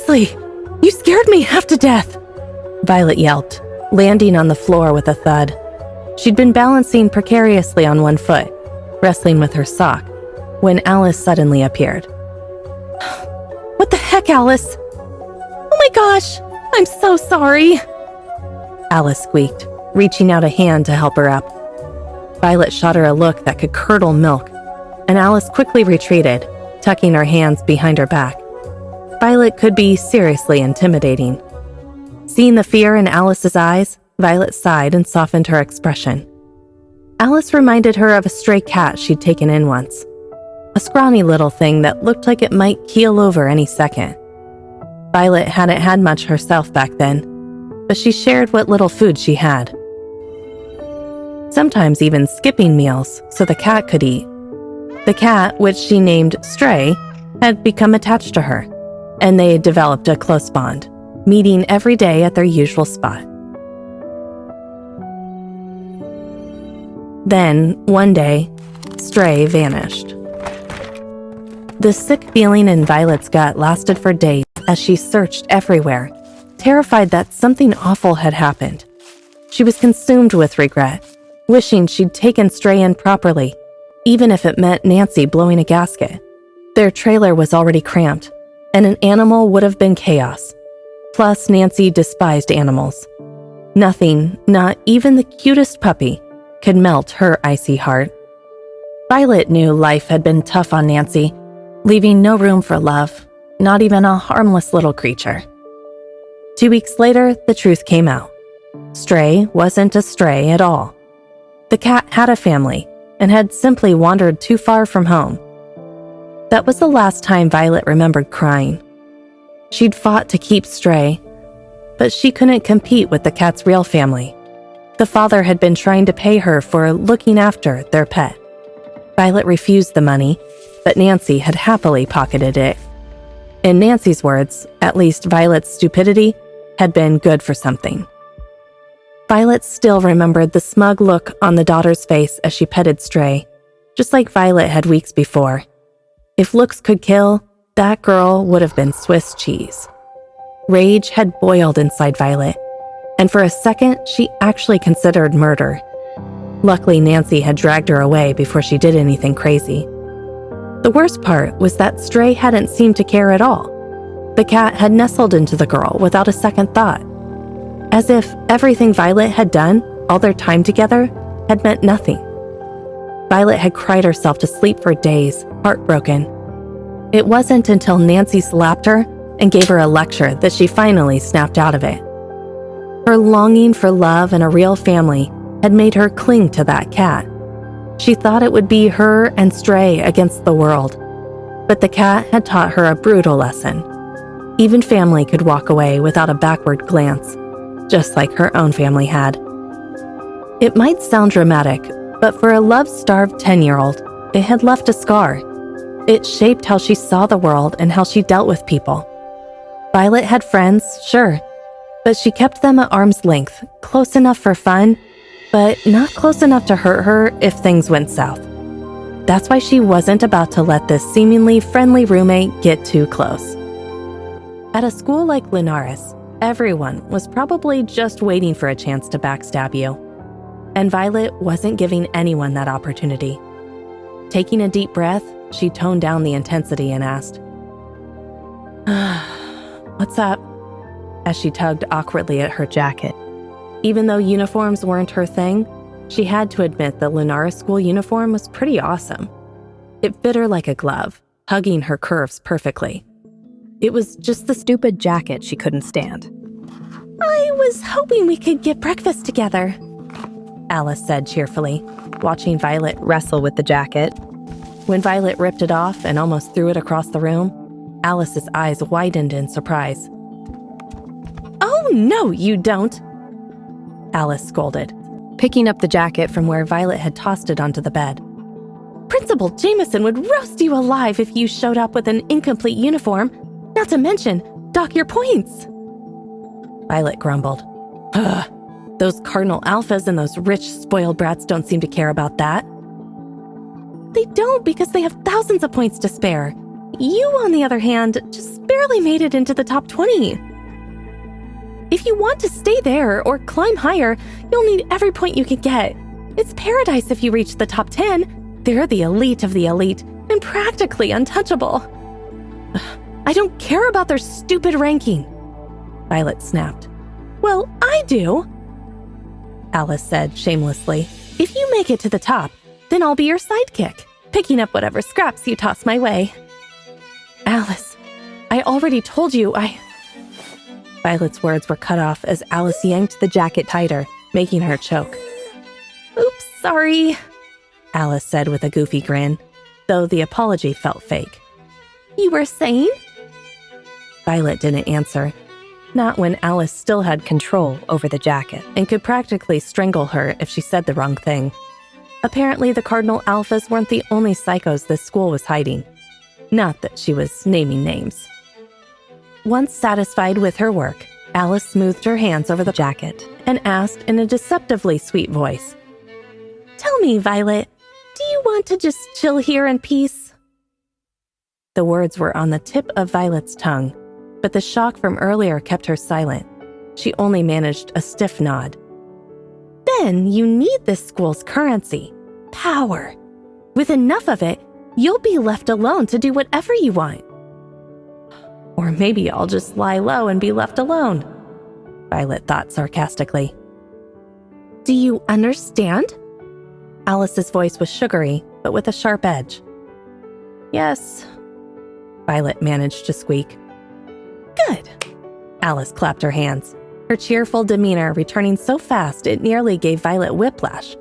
Seriously, you scared me half to death, Violet yelped, landing on the floor with a thud. She'd been balancing precariously on one foot, wrestling with her sock, when Alice suddenly appeared. What the heck, Alice? Oh my gosh, I'm so sorry, Alice squeaked, reaching out a hand to help her up. Violet shot her a look that could curdle milk, and Alice quickly retreated, tucking her hands behind her back. Violet could be seriously intimidating. Seeing the fear in Alice's eyes, Violet sighed and softened her expression. Alice reminded her of a stray cat she'd taken in once. A scrawny little thing that looked like it might keel over any second. Violet hadn't had much herself back then, but she shared what little food she had. Sometimes even skipping meals so the cat could eat. The cat, which she named Stray, had become attached to her, and they had developed a close bond, meeting every day at their usual spot. Then, one day, Stray vanished. The sick feeling in Violet's gut lasted for days as she searched everywhere, terrified that something awful had happened. She was consumed with regret, wishing she'd taken Stray in properly, even if it meant Nancy blowing a gasket. Their trailer was already cramped, and an animal would have been chaos. Plus, Nancy despised animals. Nothing, not even the cutest puppy, could melt her icy heart. Violet knew life had been tough on Nancy, leaving no room for love, not even a harmless little creature. 2 weeks later, the truth came out. Stray wasn't a stray at all. The cat had a family and had simply wandered too far from home. That was the last time Violet remembered crying. She'd fought to keep Stray, but she couldn't compete with the cat's real family. The father had been trying to pay her for looking after their pet. Violet refused the money, but Nancy had happily pocketed it. In Nancy's words, at least Violet's stupidity had been good for something. Violet still remembered the smug look on the daughter's face as she petted Stray, just like Violet had weeks before. If looks could kill, that girl would have been Swiss cheese. Rage had boiled inside Violet, and for a second, she actually considered murder. Luckily, Nancy had dragged her away before she did anything crazy. The worst part was that Stray hadn't seemed to care at all. The cat had nestled into the girl without a second thought, as if everything Violet had done, all their time together, had meant nothing. Violet had cried herself to sleep for days, heartbroken. It wasn't until Nancy slapped her and gave her a lecture that she finally snapped out of it. Her longing for love and a real family had made her cling to that cat. She thought it would be her and Stray against the world, but the cat had taught her a brutal lesson. Even family could walk away without a backward glance, just like her own family had. It might sound dramatic, but for a love-starved 10-year-old, it had left a scar. It shaped how she saw the world and how she dealt with people. Violet had friends, sure, but she kept them at arm's length, close enough for fun, but not close enough to hurt her if things went south. That's why she wasn't about to let this seemingly friendly roommate get too close. At a school like Lunaris, everyone was probably just waiting for a chance to backstab you. And Violet wasn't giving anyone that opportunity. Taking a deep breath, she toned down the intensity and asked, "What's up?" as she tugged awkwardly at her jacket. Even though uniforms weren't her thing, she had to admit the Lunaris school uniform was pretty awesome. It fit her like a glove, hugging her curves perfectly. It was just the stupid jacket she couldn't stand. "I was hoping we could get breakfast together," Alice said cheerfully, watching Violet wrestle with the jacket. When Violet ripped it off and almost threw it across the room, Alice's eyes widened in surprise. "Oh, no, you don't," Alice scolded, picking up the jacket from where Violet had tossed it onto the bed. "Principal Jameson would roast you alive if you showed up with an incomplete uniform, not to mention dock your points." Violet grumbled. "Ugh, those cardinal alphas and those rich, spoiled brats don't seem to care about that." "They don't because they have thousands of points to spare. You, on the other hand, just barely made it into the top 20. If you want to stay there or climb higher, you'll need every point you can get. It's paradise if you reach the top 10. They're the elite of the elite and practically untouchable. I don't care about their stupid ranking, Violet snapped. Well, I do, Alice said shamelessly. If you make it to the top, then I'll be your sidekick, picking up whatever scraps you toss my way. Alice, I already told you Violet's words were cut off as Alice yanked the jacket tighter, making her choke. Oops, sorry, Alice said with a goofy grin, though the apology felt fake. You were saying? Violet didn't answer, not when Alice still had control over the jacket and could practically strangle her if she said the wrong thing. Apparently, the Cardinal Alphas weren't the only psychos this school was hiding. Not that she was naming names. Once satisfied with her work, Alice smoothed her hands over the jacket and asked in a deceptively sweet voice, Tell me, Violet, do you want to just chill here in peace? The words were on the tip of Violet's tongue, but the shock from earlier kept her silent. She only managed a stiff nod. Then you need this school's currency, power. With enough of it, you'll be left alone to do whatever you want. Or maybe I'll just lie low and be left alone, Violet thought sarcastically. Do you understand? Alice's voice was sugary, but with a sharp edge. Yes, Violet managed to squeak. Good. Alice clapped her hands, her cheerful demeanor returning so fast it nearly gave Violet whiplash.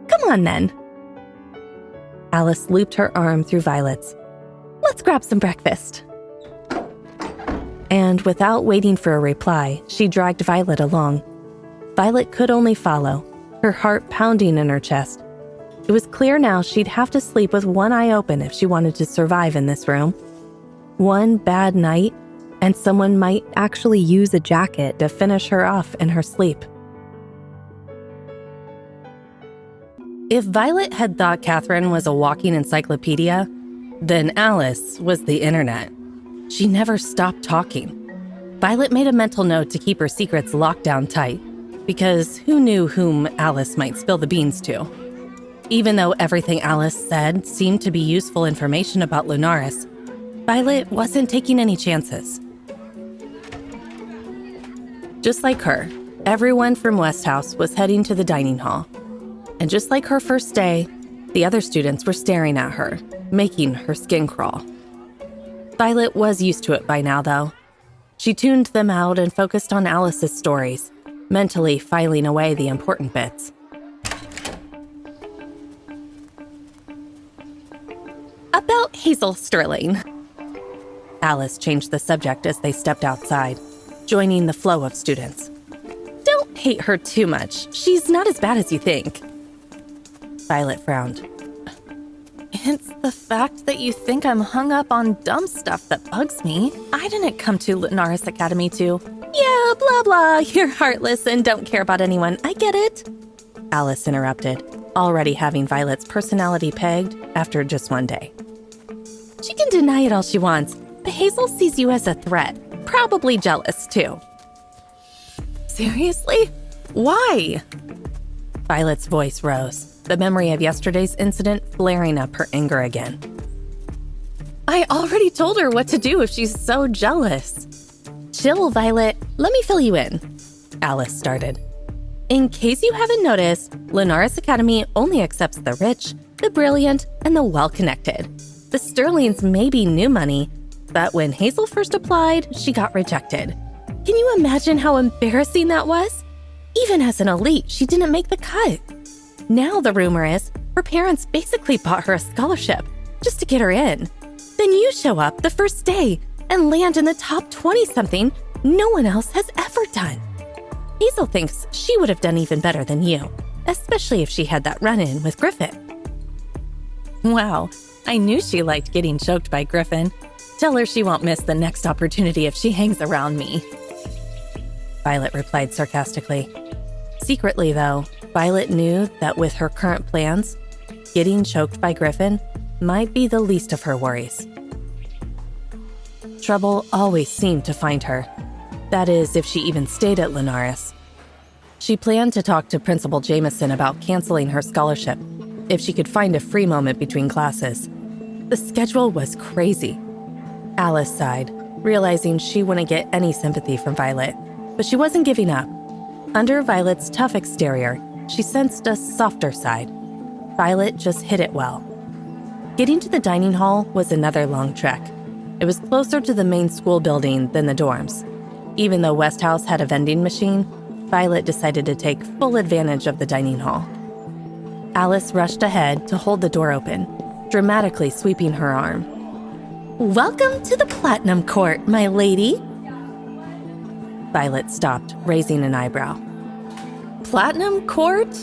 Come on, then. Alice looped her arm through Violet's. Let's grab some breakfast. And without waiting for a reply, she dragged Violet along. Violet could only follow, her heart pounding in her chest. It was clear now she'd have to sleep with one eye open if she wanted to survive in this room. One bad night, and someone might actually use a jacket to finish her off in her sleep. If Violet had thought Catherine was a walking encyclopedia, then Alice was the internet. She never stopped talking. Violet made a mental note to keep her secrets locked down tight, because who knew whom Alice might spill the beans to? Even though everything Alice said seemed to be useful information about Lunaris, Violet wasn't taking any chances. Just like her, everyone from West House was heading to the dining hall. And just like her first day, the other students were staring at her, making her skin crawl. Violet was used to it by now, though. She tuned them out and focused on Alice's stories, mentally filing away the important bits. About Hazel Sterling. Alice changed the subject as they stepped outside, joining the flow of students. Don't hate her too much. She's not as bad as you think. Violet frowned. It's the fact that you think I'm hung up on dumb stuff that bugs me. I didn't come to Lunaris Academy to, yeah, blah, blah, you're heartless and don't care about anyone. I get it. Alice interrupted, already having Violet's personality pegged after just one day. She can deny it all she wants, but Hazel sees you as a threat. Probably jealous, too. Seriously? Why? Violet's voice rose, the memory of yesterday's incident flaring up her anger again. I already told her what to do if she's so jealous. Chill, Violet. Let me fill you in. Alice started. In case you haven't noticed, Lunaris Academy only accepts the rich, the brilliant, and the well-connected. The Sterlings may be new money, but when Hazel first applied, she got rejected. Can you imagine how embarrassing that was? Even as an elite, she didn't make the cut. Now the rumor is her parents basically bought her a scholarship just to get her in. Then you show up the first day and land in the top 20-something no one else has ever done. Hazel thinks she would have done even better than you, especially if she had that run-in with Griffin. Wow, I knew she liked getting choked by Griffin. Tell her she won't miss the next opportunity if she hangs around me. Violet replied sarcastically. Secretly, though, Violet knew that with her current plans, getting choked by Griffin might be the least of her worries. Trouble always seemed to find her. That is, if she even stayed at Lunaris. She planned to talk to Principal Jameson about canceling her scholarship if she could find a free moment between classes. The schedule was crazy. Alice sighed, realizing she wouldn't get any sympathy from Violet, but she wasn't giving up. Under Violet's tough exterior, she sensed a softer side. Violet just hid it well. Getting to the dining hall was another long trek. It was closer to the main school building than the dorms. Even though West House had a vending machine, Violet decided to take full advantage of the dining hall. Alice rushed ahead to hold the door open, dramatically sweeping her arm. "Welcome to the Platinum Court, my lady." Violet stopped, raising an eyebrow. "Platinum Court?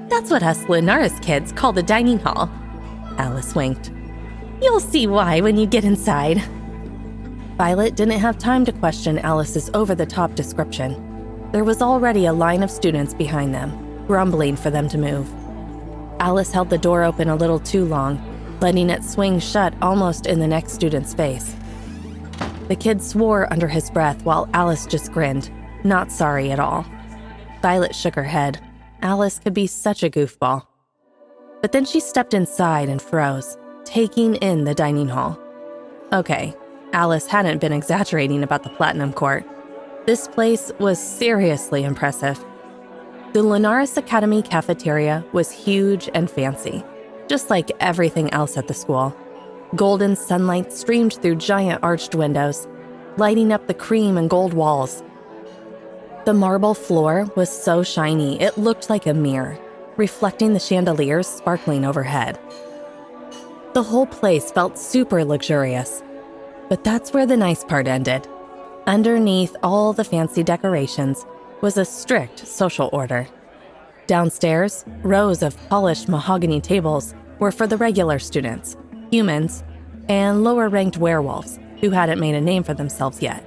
That's what us Lunaris kids call the dining hall." Alice winked. "You'll see why when you get inside." Violet didn't have time to question Alice's over-the-top description. There was already a line of students behind them, grumbling for them to move. Alice held the door open a little too long, letting it swing shut almost in the next student's face. The kid swore under his breath while Alice just grinned, not sorry at all. Violet shook her head. Alice could be such a goofball. But then she stepped inside and froze, taking in the dining hall. Okay, Alice hadn't been exaggerating about the Platinum Court. This place was seriously impressive. The Lunaris Academy cafeteria was huge and fancy, just like everything else at the school. Golden sunlight streamed through giant arched windows, lighting up the cream and gold walls. The marble floor was so shiny it looked like a mirror, reflecting the chandeliers sparkling overhead. The whole place felt super luxurious. But that's where the nice part ended. Underneath all the fancy decorations was a strict social order. Downstairs, rows of polished mahogany tables were for the regular students, humans, and lower-ranked werewolves who hadn't made a name for themselves yet.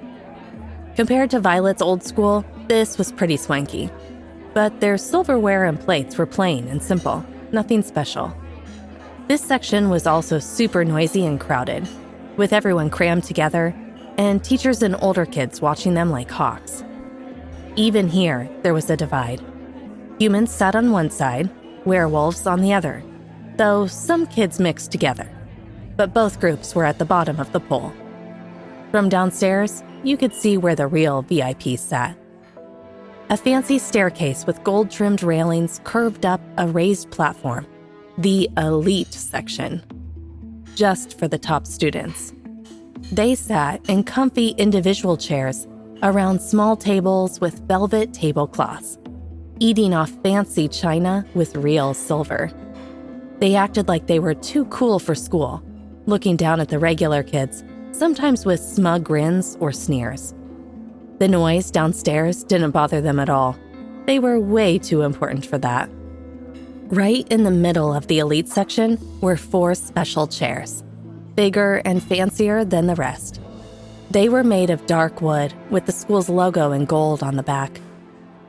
Compared to Violet's old school, this was pretty swanky. But their silverware and plates were plain and simple, nothing special. This section was also super noisy and crowded, with everyone crammed together and teachers and older kids watching them like hawks. Even here, there was a divide. Humans sat on one side, werewolves on the other, though some kids mixed together. But both groups were at the bottom of the pole. From downstairs, you could see where the real VIPs sat. A fancy staircase with gold-trimmed railings curved up a raised platform, the elite section, just for the top students. They sat in comfy individual chairs around small tables with velvet tablecloths, eating off fancy china with real silver. They acted like they were too cool for school, looking down at the regular kids, sometimes with smug grins or sneers. The noise downstairs didn't bother them at all. They were way too important for that. Right in the middle of the elite section were 4 special chairs, bigger and fancier than the rest. They were made of dark wood with the school's logo in gold on the back.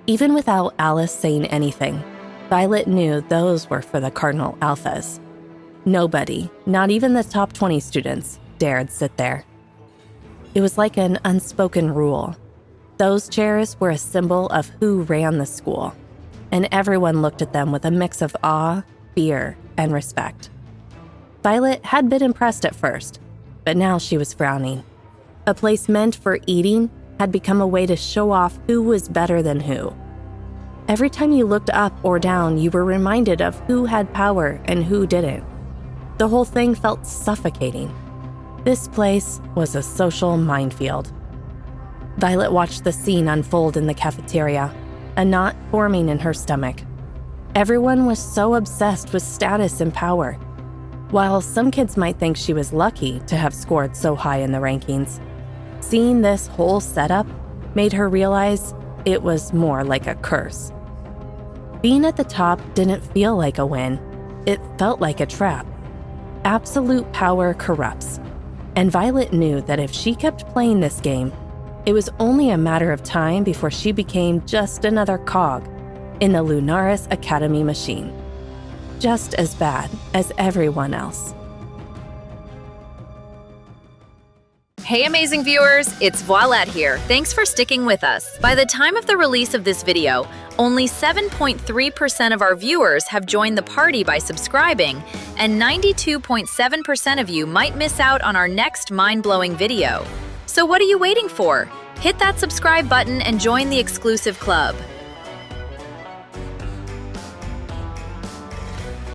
Even without Alice saying anything, Violet knew those were for the Cardinal Alphas. Nobody, not even the top 20 students, dared sit there. It was like an unspoken rule. Those chairs were a symbol of who ran the school, and everyone looked at them with a mix of awe, fear, and respect. Violet had been impressed at first, but now she was frowning. A place meant for eating had become a way to show off who was better than who. Every time you looked up or down, you were reminded of who had power and who didn't. The whole thing felt suffocating. This place was a social minefield. Violet watched the scene unfold in the cafeteria, a knot forming in her stomach. Everyone was so obsessed with status and power. While some kids might think she was lucky to have scored so high in the rankings, seeing this whole setup made her realize it was more like a curse. Being at the top didn't feel like a win. It felt like a trap. Absolute power corrupts, and Violet knew that if she kept playing this game, it was only a matter of time before she became just another cog in the Lunaris Academy machine, just as bad as everyone else. Hey amazing viewers, it's Voilette here. Thanks for sticking with us. By the time of the release of this video, only 7.3% of our viewers have joined the party by subscribing, and 92.7% of you might miss out on our next mind-blowing video. So what are you waiting for? Hit that subscribe button and join the exclusive club.